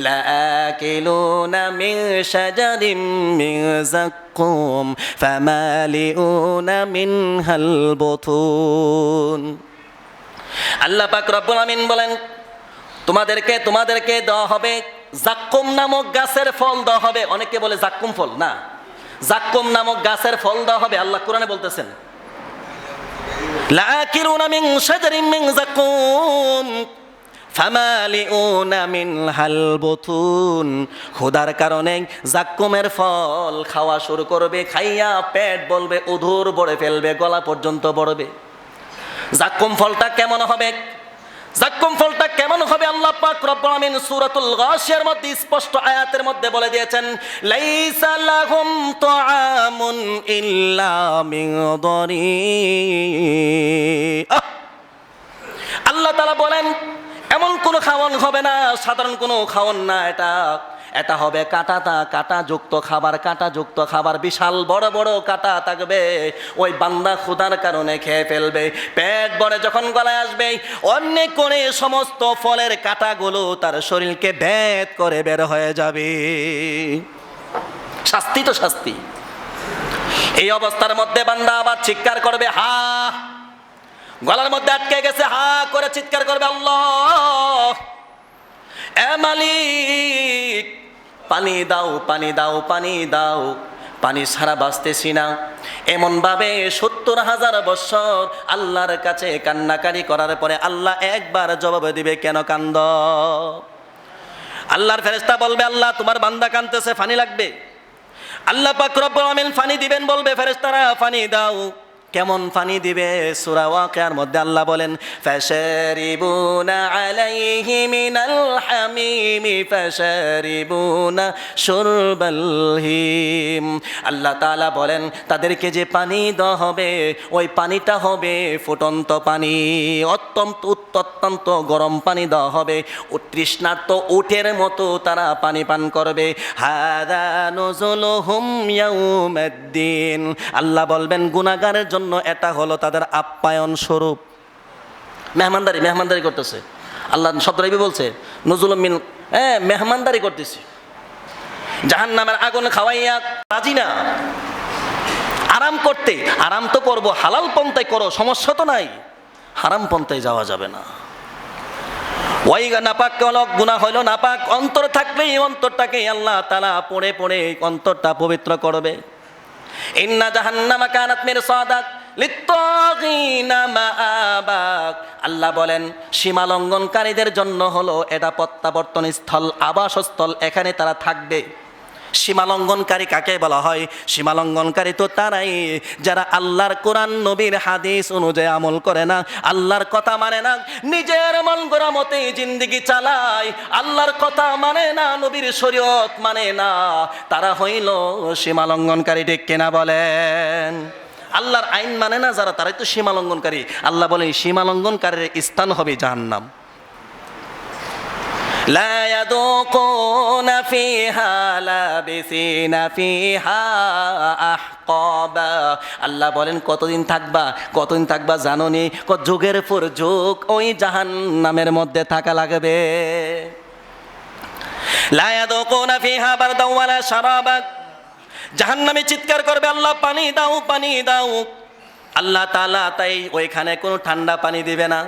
লাআকিলুনা মিন শাজারিম মিন যাক্কুম ফামালিউনা মিনহাল বুতুন। আল্লাহ পাক রব্বুল আলামিন বলেন, তোমাদেরকে দেওয়া হবে যাক্কুম নামক গাছের ফল দেওয়া হবে। অনেকে বলে যাক্কুম ফল, না, যাক্কুম নামক গাছের ফল দেওয়া হবে। আল্লাহ কোরআনে বলতেছেন, লাআকিলুনা মিন শাজারিম মিন যাক্কুম ফামালিউনা মিনহাল বুতুন। খোদার কারণে যাক্কুমের ফল খাওয়া শুরু করবে, খাইয়া পেট বলবে উধুর ভরে ফেলবে, গলা পর্যন্ত ভরবে। যাক্কুম ফলটা কেমন হবে? যাক্কুম ফলটা কেমন হবে? আল্লাহ পাক রব্বুল আমিন সূরাতুল গাশিয়ার মধ্যে স্পষ্ট আয়াতের মধ্যে বলে দিয়েছেন, লাইসা লাহুম তুআমুন ইল্লা মিন দরি। আল্লাহ তাআলা বলেন, এমন কোনো খাওয়ান হবে না, সাধারণ কোনো খাওয়ান না, এটা হবে কাঁটাযুক্ত খাবার, বিশাল বড় বড় কাঁটা থাকবে। ওই বান্দা ক্ষুধার কারণে খেয়ে ফেলবে, পেট ভরে যখন গলায় আসবে অন্য করে সমস্ত ফলের কাঁটাগুলো তার শরীরকে ভেদ করে বের হয়ে যাবে। শাস্তি তো শাস্তি। এই অবস্থার মধ্যে বান্দা আবার চিৎকার করবে, হা, গলার মধ্যে আটকে গেছে, হা করে চিৎকার করবে, আল্লাহ, এ মালিক, পানি দাও, পানি দাও, পানি দাও, পানি ছাড়া বাঁচতেছি না। এমন ভাবে ৭০,০০০ বছর আল্লাহর কাছে কান্নাকারি করার পরে আল্লাহ একবার জবাব দিবে, কেন কান্দ? আল্লাহর ফেরেশতা বলবে, আল্লাহ তোমার বান্দা কাঁদতেছে, পানি লাগবে। আল্লাহ পাক রব্বুল আমিন পানি দিবেন, বলবে ফেরেশতারা পানি দাও। কেমন পানি দিবে? সূরা ওয়াকিয়ার মধ্যে আল্লাহ বলেন, ফাশারিবুনা আলাইহি মিনাল হামিমি ফাশারিবুনা শুরবাল হিম। আল্লাহ তাআলা বলেন, তাদেরকে যে পানি দেওয়া হবে ওই পানিটা হবে ফুটন্ত পানি, অত্যন্ত গরম পানি দেওয়া হবে। তৃষ্ণার্ত উটের মতো তারা পানি পান করবে। হাদা নুজুলুহুম ইয়াউমাদ্দিন। আল্লাহ বলবেন, গুনাহগারের জন্য এটা হলো তাদের আপ্যায়ন স্বরূপ। মেহমানদারি করতেছে। আল্লাহ শব্দরাবি বলছে, নুজুলুম মিন, মেহমানদারি করতেছি। জাহান্নামের আগুন খাওয়াইয়া রাজি না, আরাম করতে। আরাম তো করবো, হালাল পন্থায় করো, সমস্যা তো নাই, হারাম পন্থায় যাওয়া যাবে না। ওই নাপাক হলো, গুনাহ হইল নাপাক, অন্তর থাকলে এই অন্তরটাকে আল্লাহ তাআলা পড়ে পড়ে অন্তরটা পবিত্র করবে। ইন্না জাহান্নামা কানাত মিরসাদাক লিত্তাগিনা মাআবা। আল্লাহ বলেন, সীমা লঙ্ঘনকারীদের জন্য হলো এটা প্রত্যাবর্তন স্থল, আবাসস্থল, এখানে তারা থাকবে। সীমা লঙ্ঘনকারী কাকে বলা হয়? সীমা লঙ্ঘনকারী তো তারাই যারা আল্লাহর কোরআন নবীর হাদিস অনুযায়ী আমল করে না, আল্লাহর কথা মানে না, নিজের মন গড়া মতে জিন্দেগি চালায়, আল্লাহর কথা মানে না, নবীর শরীয়ত মানে না, তারা হইল সীমা লঙ্ঘনকারী। ঠিক কিনা বলেন? আল্লাহর আইন মানে না যারা, তারাই তো সীমা লঙ্ঘনকারী। আল্লাহ বলেন, সীমা লঙ্ঘনকারীর স্থান হবে জাহান্নাম। লা ইয়াযুকুনা ফিহা লাবিসিনা ফিহা আহকাবা। আল্লাহ বলেন, কতদিন থাকবা জানোনি? যুগের পর যুগ ওই জাহান্নামের মধ্যে থাকা লাগবে। লা ইয়াযুকুনা ফিহা বারদাও ওয়ালা শারাবা। জাহান্নামে চিৎকার করবে, আল্লাহ পানি দাও, পানি দাও। আল্লাহ তাআলা তাই ওইখানে কোনো ঠান্ডা পানি দিবে না,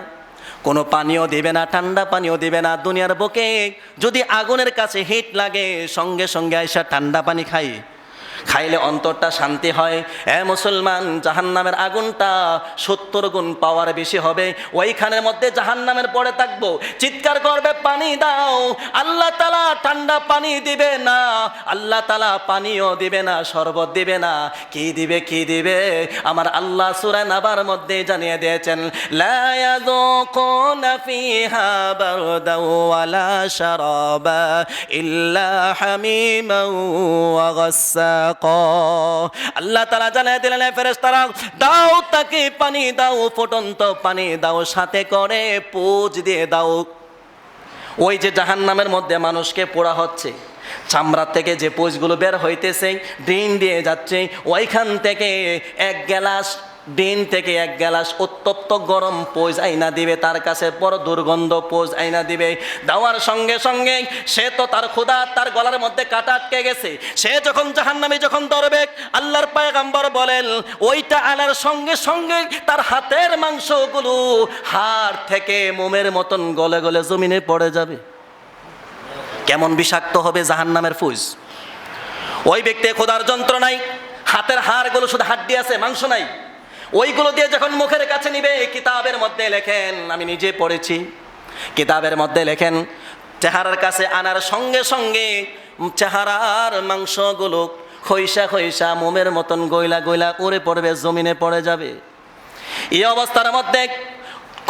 কোনো পানিও দিবে না, ঠান্ডা পানিও দিবে না। দুনিয়ার বুকে যদি আগুনের কাছে হিট লাগে, সঙ্গে সঙ্গে আইসা ঠান্ডা পানি খাইলে অন্তরটা শান্তি হয়। মুসলমান, জাহান্নামের আগুনটা ৭০ গুণ পাওয়ার বেশি হবে। ওইখানের মধ্যে জাহান্নামের পড়ে থাকবো, চিৎকার করবে, পানি দাও। আল্লাহ তাআলা ঠান্ডা পানি দিবে না, আল্লাহ তাআলা পানিও দিবে না, শরবত দিবে না। কি দিবে? আমার আল্লাহ সূরা নাবার মধ্যে জানিয়ে দিয়েছেন, লা ইয়াযুকুনা ফিহা বারদাও ওয়ালা শারাবা ইল্লা হামিমান ওয়া গাসসাক। আল্লাহ তাআলা জানিয়ে দিলেন, ফেরেশতারা দাও তাকে পানি দাও, ফুটন্ত পানি দাও, সাথে করে পুঁজ দিয়ে দাও। ওই যে জাহান্নামের মধ্যে মানুষকে পোড়া হচ্ছে, চামড়া থেকে যে পুঁজগুলো বের হইতেছে, ডিম দিয়ে যাচ্ছে, ওইখান থেকে এক গ্লাস দিন থেকে এক গ্লাস উত্তপ্ত গরম পোজ আইনা দিবে, তার কাছে বড় দুর্গন্ধ পোজ আইনা দিবে। দেওয়ার সঙ্গে সঙ্গে সে তো তার ক্ষুধা, তার গলার মধ্যে কাটা আটকে গেছে, সে যখন জাহান্নামে যখন ধরবে, আল্লাহর পয়গম্বর বলেন ওইটা আনার সঙ্গে সঙ্গে তার হাতের মাংসগুলো হাড় থেকে মোমের মতন গলে গলে জমিনে পড়ে যাবে। কেমন বিষাক্ত হবে জাহান্নামের ফুজ। ওই ব্যক্তি ক্ষুধার যন্ত্রণায় হাতের হাড়গুলো শুধু হাড্ডি আছে, মাংস নাই, ওইগুলো দিয়ে যখন মুখের কাছে নিবে, কিতাবের মধ্যে লেখেন, আমি নিজে পড়েছি, কিতাবের মধ্যে লেখেন চেহারার কাছে আনার সঙ্গে সঙ্গে চেহারার মাংসগুলো খইসা খইসা মোমের মতন গইলা গইলা উড়ে পড়বে, জমিনে পড়ে যাবে। এই অবস্থার মধ্যে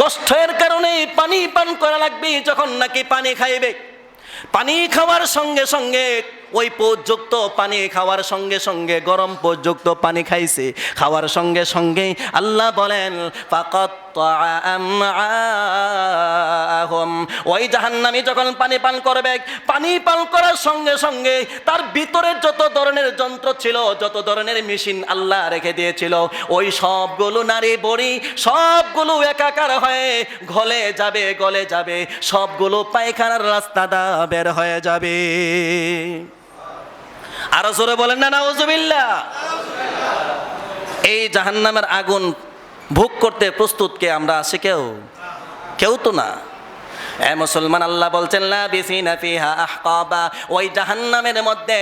কষ্টের কারণে পানি পান করা লাগবে। যখন নাকি পানি খাইবে, পানি খাওয়ার সঙ্গে সঙ্গে ওই পোষযুক্ত পানি খাওয়ার সঙ্গে সঙ্গে গরম পোষযুক্ত পানি খাইছে, খাওয়ার সঙ্গে সঙ্গে আল্লাহ বলেন ওই জাহান্নামী যখন পানি পান করবে, পানি পান করার সঙ্গে সঙ্গে তার ভিতরে যত ধরনের যন্ত্র ছিল, যত ধরনের মেশিন আল্লাহ রেখে দিয়েছিল, ওই সবগুলো নারী বড়ি সবগুলো একাকার হয়ে গলে যাবে, গলে যাবে, সবগুলো পায়খানার রাস্তাটা বের হয়ে যাবে। আরো জোরে বলেন না নাউজুবিল্লাহ। এই জাহান্নামের আগুন ভোগ করতে প্রস্তুত কে? আমরা আছি কেউ? কেউ তো না। এ মুসলমান, আল্লাহ বলছেন লাবিসিনা ফিহা আহকাবা, ওই জাহান্নামের মধ্যে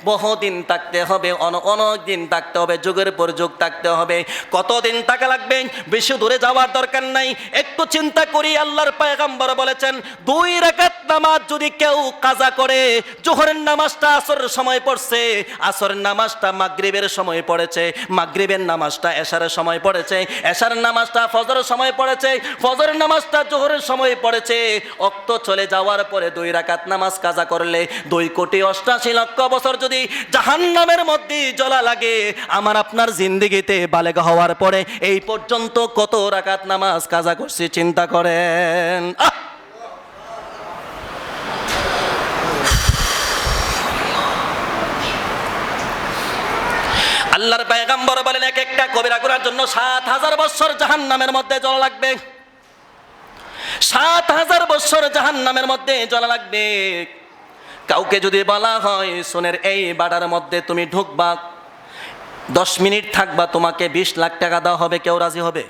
বহুদিন থাকতে হবে, অনেক দিন থাকতে হবে, যুগের পর যুগ থাকতে হবে। কতদিন থাকা লাগবে? বেশি দূরে যাওয়ার দরকার নাই, একটু চিন্তা করি। আল্লাহর পয়গম্বর বলেছেন 2 রাকাত নামাজ যদি কেউ কাজা করে, জোহরের নামাজটা আসরের সময় পড়ছে, আসরের নামাজটা মাগরিবের সময় পড়েছে, মাগরিবের নামাজটা এশারের সময় পড়েছে, এশারের নামাজটা ফজরের সময় পড়েছে, ফজরের নামাজটা জোহরের সময় পড়েছে, অক্ত চলে যাওয়ার পরে 2 রাকাত নামাজ কাজা করলে 2,88,00,000 বছর যদি জাহান্নামের মধ্যে জ্বলা লাগে, আমার আপনার জিন্দেগিতে বালেগা হওয়ার পরে এই পর্যন্ত কত রাকাত নামাজ কাজা করছি চিন্তা করেন। আল্লাহর পয়গম্বর বলেন এক একটা কবিরা গুনার জন্য 7,000 বছর জাহান্নামের মধ্যে জ্বলা লাগবে, 7,000 বছর জাহান্নামের মধ্যে জ্বলা লাগবে। কাউকে যদি বলা হয় সোনের এই বাড়ার মধ্যে তুমি ঢুকবা, 10 মিনিট থাকবা, তোমাকে 20 লাখ টাকা দেওয়া হবে, কেউ রাজি হবে?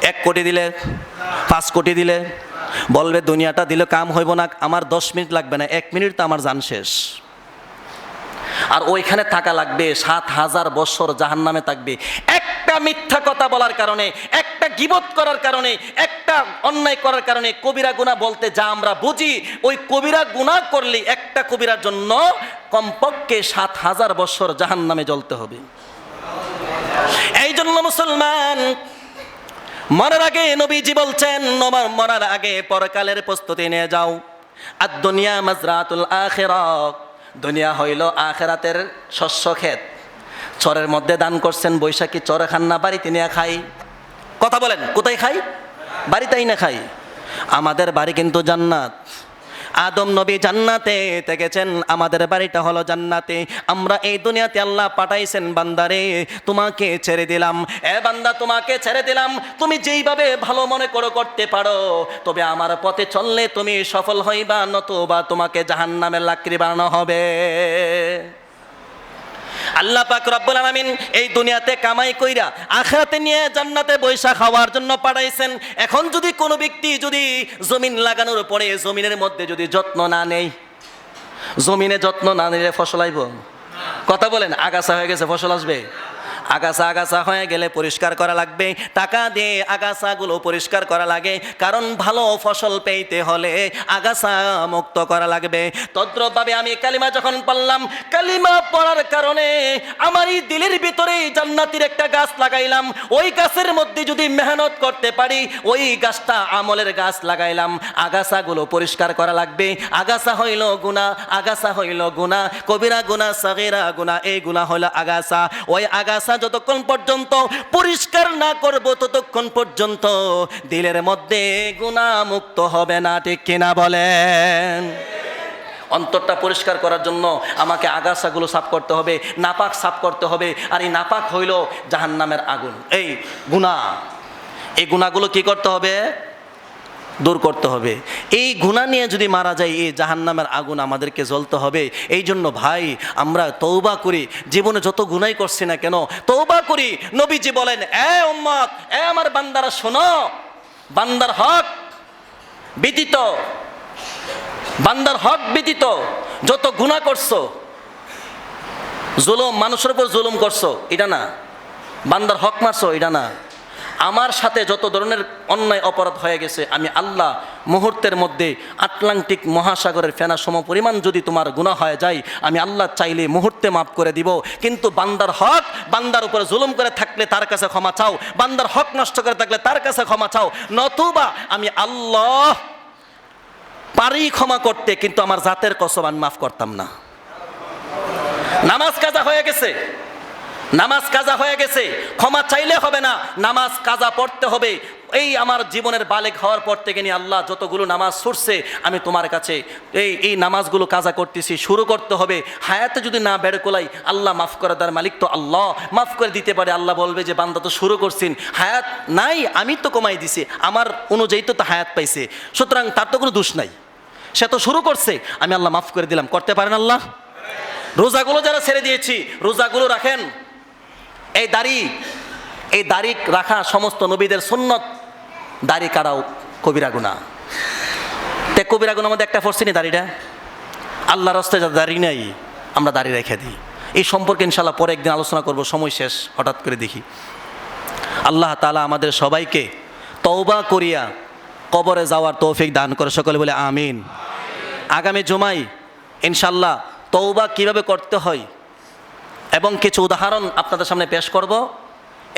1 কোটি দিলে, 5 কোটি দিলে বলবে দুনিয়াটা দিলে কাম হইব না, আমার 10 মিনিট লাগবে না, 1 মিনিট তো আমার জান শেষ। আর ওইখানে থাকা লাগবে 7,000 বছর জাহান্নামে থাকবে। একটা মিথ্যা কথা বলার কারণে, একটা গীবত করার কারণে, একটা অন্যায় করার কারণে, কবিরা গুনাহ বলতে যা আমরা বুঝি, ওই কবিরা গুনাহ করলে একটা কবিরার জন্য কমপক্ষে 7,000 বছর জাহান্নামে জ্বলতে হবে। এই জন্য মুসলমান, মরার আগে নবীজি বলছেন, মরার আগে পরকালের প্রস্তুতি নিয়ে যাও। আর দুনিয়া মাজরাতুল আখিরাহ, দুনিয়া হইল আখেরাতের শস্য ক্ষেত। চরের মধ্যে দান করছেন, বৈশাখী চরে খান না, বাড়িতে নিয়ে খাই। কথা বলেন, কোথায় খাই? বাড়িতেই না খাই। আমাদের বাড়ি কিন্তু জান্নাত। আদম নবী জান্নাতে থেকেছেন, আমাদের বাড়িটা হলো জান্নাতে। আমরা এই দুনিয়াতে আল্লাহ পাঠাইছেন, বান্দারে তোমাকে ছেড়ে দিলাম, এ বান্দা তোমাকে ছেড়ে দিলাম, তুমি যেইভাবে ভালো মনে করো করতে পারো, তবে আমার পথে চললে তুমি সফল হইবা, নতুবা তোমাকে জাহান্নামের লাকড়ি বানানো হবে। আল্লাহ পাক রব্বুল আলামিন এই দুনিয়াতে কামাই কইরা আখিরাতে নিয়ে জান্নাতে বৈশা খাওয়ার জন্য পাঠাইছেন। এখন যদি কোনো ব্যক্তি যদি জমিন লাগানোর পরে জমিনের মধ্যে যদি যত্ন না নেই, জমিনে যত্ন না নিলে ফসল আইব? কথা বলেন, আগাছা হয়ে গেছে ফসল আসবে? আগাছা হয়ে গেলে পরিষ্কার করা লাগবে, টাকা দিয়ে আগাছাগুলো পরিষ্কার করা লাগে, কারণ ভালো ফসল পেতে হলে আগাছা মুক্ত করা লাগবে। তদ্রুপভাবে আমি কালিমা যখন পড়লাম, কালিমা পড়ার কারণে আমার এই দিলের ভিতরে জান্নাতের একটা গাছ লাগাইলাম, ওই গাছের মধ্যে যদি মেহনত করতে পারি, ওই গাছটা আমলের গাছ লাগাইলাম, আগাছাগুলো পরিষ্কার করা লাগবে। আগাছা হইল গুনাহ, আগাছা হইল গুনাহ, কবিরা গুনাহ, সাগীরা গুনাহ, এই গুনাহ হইল আগাছা। ওই আগাছা যতক্ষণ পর্যন্ত পরিষ্কার না করব, ততক্ষণ পর্যন্ত দিলের মধ্যে গুনাহ মুক্ত হবে না, ঠিক কিনা বলেন? অন্তরটা পরিষ্কার করার জন্য আমাকে আগাছাগুলো সাফ করতে হবে, নাপাক সাফ করতে হবে। আর এই নাপাক হইল জাহান্নামের আগুন, এই গুনাহ। এই গুনাহগুলো কি করতে হবে? দূর করতে হবে। এই গুনাহ নিয়ে যদি মারা যায়, এই জাহান্নামের আগুন আমাদেরকে জ্বলতে হবে। এই জন্য ভাই আমরা তওবা করি, জীবনে যত গুনাহ করছি না কেন তওবা করি। নবীজি বলেন, এ উম্মত, এ আমার বান্দারা শোনো, বান্দার হক ব্যতীত, বান্দার হক ব্যতীত যত গুনাহ করছো, জুলুম, মানুষের উপর জুলুম করছো, এটা না। বান্দার হক মারছো, এটা না। আমার সাথে যত ধরনের অন্যায় অপরাধ হয়ে গেছে, আমি আল্লাহ মুহূর্তের মধ্যে আটলান্টিক মহাসাগরের ফেনা সম পরিমাণ যদি তোমার গুনাহ হয়ে যায়, আমি আল্লাহ চাইলে মুহূর্তে মাফ করে দিব। কিন্তু বান্দার হক, বান্দার উপরে জুলুম করে থাকলে তার কাছে ক্ষমা চাও, বান্দার হক নষ্ট করে থাকলে তার কাছে ক্ষমা চাও। নতুবা আমি আল্লাহ পারি ক্ষমা করতে, কিন্তু আমার জাতের কসম আমি মাফ করতাম না। নামাজ কাজা হয়ে গেছে, নামাজ কাজা হয়ে গেছে, ক্ষমা চাইলে হবে না, নামাজ কাজা পড়তে হবে। এই আমার জীবনের বালেগ হওয়ার পর থেকে নিয়ে আল্লাহ যতগুলো নামাজ ছুটছে, আমি তোমার কাছে এই নামাজগুলো কাজা করতেছি, শুরু করতে হবে। হায়াতে যদি না বের কোলাই, আল্লাহ মাফ করে দেওয়ার মালিক তো আল্লাহ, মাফ করে দিতে পারে। আল্লাহ বলবে যে বান্দা তো শুরু করছেন, হায়াত নাই, আমি তো কমাই দিছি, আমার অনুযায়ী তো হায়াত পাইছে, সুতরাং তার তো কোনো দোষ নাই, সে তো শুরু করছে, আমি আল্লাহ মাফ করে দিলাম। করতে পারেন আল্লাহ? রোজাগুলো যারা ছেড়ে দিয়েছি, রোজাগুলো রাখেন। এই দাড়ি রাখা সমস্ত নবীদের সুন্নত। দাড়ি কাটাও কবিরা গুনাহ। তে কবিরা গুনার মধ্যে একটা পড়ছি নি দাড়িটা। আল্লাহর রাস্তায় যাদের দাড়ি নাই, আমরা দাড়ি রেখে দিই। এই সম্পর্কে ইনশাল্লাহ পরে একদিন আলোচনা করব, সময় শেষ হঠাৎ করে দেখি। আল্লাহ তাআলা আমাদের সবাইকে তওবা করিয়া কবরে যাওয়ার তৌফিক দান করে, সকলে বলে আমিন। আগামী জুমায় ইনশাল্লাহ তওবা কিভাবে করতে হয় এবং কিছু উদাহরণ আপনাদের সামনে পেশ করব।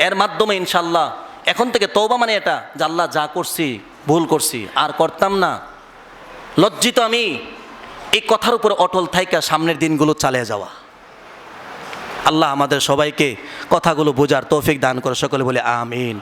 এর মাধ্যমে ইনশাল্লাহ এখন থেকে তওবা মানে এটা যে আল্লাহ যা করছি ভুল করছি, আর করতাম না, লজ্জিত আমি, এই কথার উপর অটল থাইকা সামনের দিনগুলো চালিয়ে যাওয়া। আল্লাহ আমাদের সবাইকে কথাগুলো বোঝার তৌফিক দান করে, সকলে বলে আমিন।